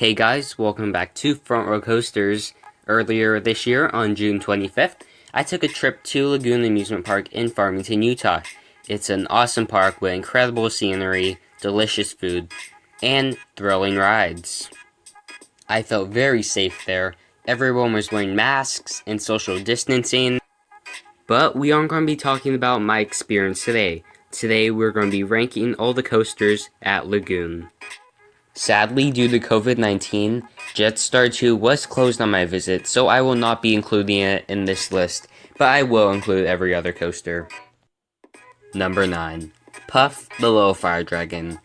Hey guys, welcome back to Front Row Coasters. Earlier this year, on June 25th, I took a trip to Lagoon Amusement Park in Farmington, Utah. It's an awesome park with incredible scenery, delicious food, and thrilling rides. I felt very safe there. Everyone was wearing masks and social distancing. But we aren't going to be talking about my experience today. Today we're going to be ranking all the coasters at Lagoon. Sadly, due to COVID-19, Jetstar 2 was closed on my visit, so I will not be including it in this list, but I will include every other coaster. Number 9. Puff the Little Fire Dragon.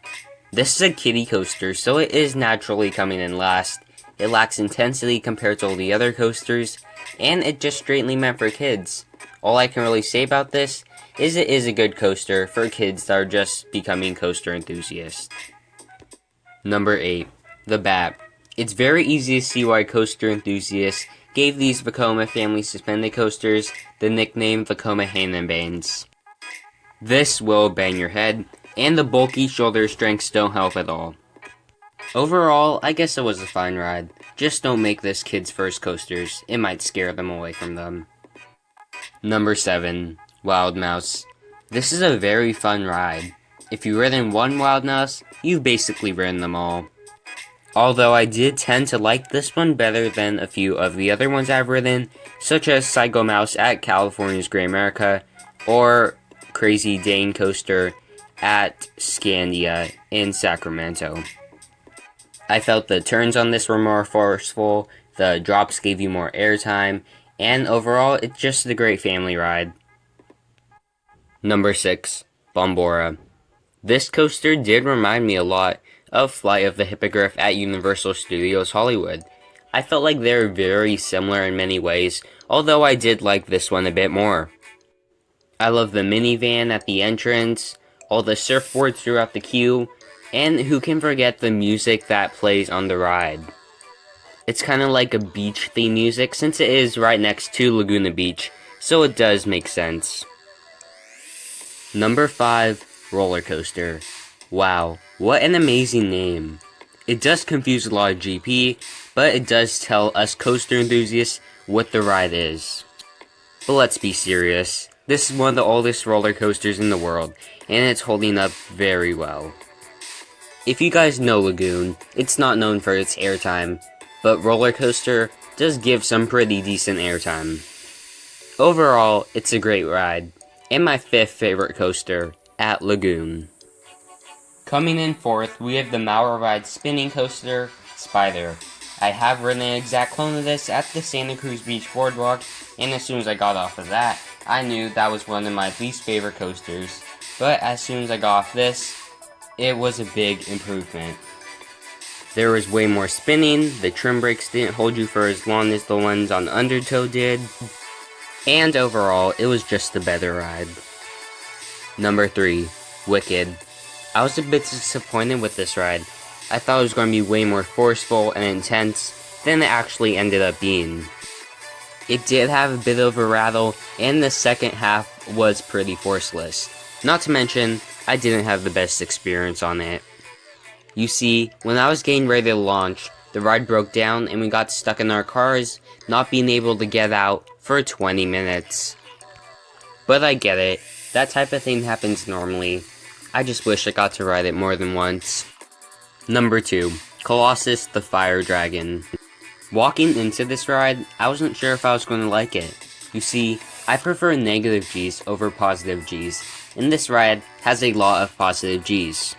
This is a kiddie coaster, so it is naturally coming in last. It lacks intensity compared to all the other coasters, and it's just straightly meant for kids. All I can really say about this is it is a good coaster for kids that are just becoming coaster enthusiasts. Number 8. The Bat. It's very easy to see why coaster enthusiasts gave these Vekoma family suspended coasters the nickname Vekoma Hanenbanes. This will bang your head, and the bulky shoulder strengths don't help at all. Overall, I guess it was a fine ride. Just don't make this kids' first coasters, it might scare them away from them. Number 7. Wild Mouse. This is a very fun ride. If you've ridden one Wild Mouse, you've basically ridden them all. Although I did tend to like this one better than a few of the other ones I've ridden, such as Psycho Mouse at California's Great America, or Crazy Dane Coaster at Scandia in Sacramento. I felt the turns on this were more forceful, the drops gave you more airtime, and overall, it's just a great family ride. Number 6. Bombora. This coaster did remind me a lot of Flight of the Hippogriff at Universal Studios Hollywood. I felt like they were very similar in many ways, although I did like this one a bit more. I love the minivan at the entrance, all the surfboards throughout the queue, and who can forget the music that plays on the ride. It's kind of like a beach theme music since it is right next to Laguna Beach, so it does make sense. Number 5. Roller Coaster. Wow, what an amazing name. It does confuse a lot of GP, but it does tell us coaster enthusiasts what the ride is. But let's be serious, this is one of the oldest roller coasters in the world, and it's holding up very well. If you guys know Lagoon, it's not known for its airtime, but roller coaster does give some pretty decent airtime. Overall, it's a great ride, and my 5th favorite coaster at Lagoon. Coming in 4th, we have the Mauer Ride Spinning Coaster, Spider. I have ridden an exact clone of this at the Santa Cruz Beach Boardwalk, and as soon as I got off of that, I knew that was one of my least favorite coasters. But as soon as I got off this, it was a big improvement. There was way more spinning, the trim brakes didn't hold you for as long as the ones on Undertow did, and overall, it was just a better ride. Number 3. Wicked. I was a bit disappointed with this ride. I thought it was going to be way more forceful and intense than it actually ended up being. It did have a bit of a rattle, and the second half was pretty forceless. Not to mention, I didn't have the best experience on it. You see, when I was getting ready to launch, the ride broke down and we got stuck in our cars, not being able to get out for 20 minutes. But I get it. That type of thing happens normally. I just wish I got to ride it more than once. Number 2. Colossus the Fire Dragon. Walking into this ride, I wasn't sure if I was going to like it. You see, I prefer negative G's over positive G's, and this ride has a lot of positive G's.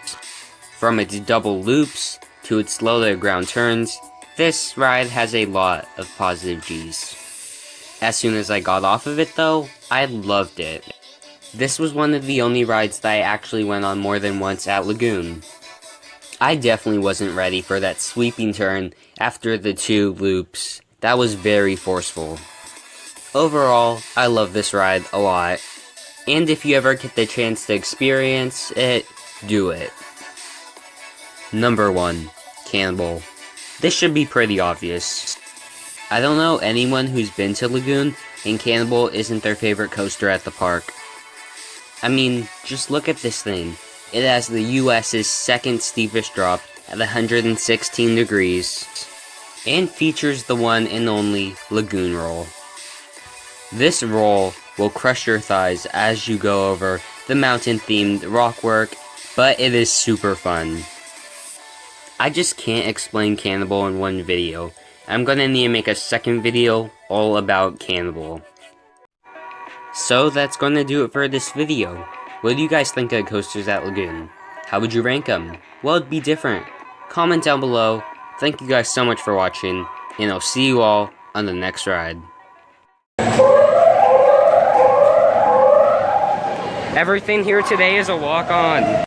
From its double loops to its low to the ground turns, this ride has a lot of positive G's. As soon as I got off of it though, I loved it. This was one of the only rides that I actually went on more than once at Lagoon. I definitely wasn't ready for that sweeping turn after the 2 loops. That was very forceful. Overall, I love this ride a lot. And if you ever get the chance to experience it, do it. Number 1. Campbell. This should be pretty obvious. I don't know anyone who's been to Lagoon and Campbell isn't their favorite coaster at the park. I mean, just look at this thing. It has the US's second steepest drop at 116 degrees, and features the one and only Lagoon roll. This roll will crush your thighs as you go over the mountain-themed rockwork, but it is super fun. I just can't explain Cannibal in one video. I'm gonna need to make a second video all about Cannibal. So that's gonna do it for this video. What do you guys think of coasters at Lagoon? How would you rank them? Well, it'd be different. Comment down below. Thank you guys so much for watching, and I'll see you all on the next ride. Everything here today is a walk-on.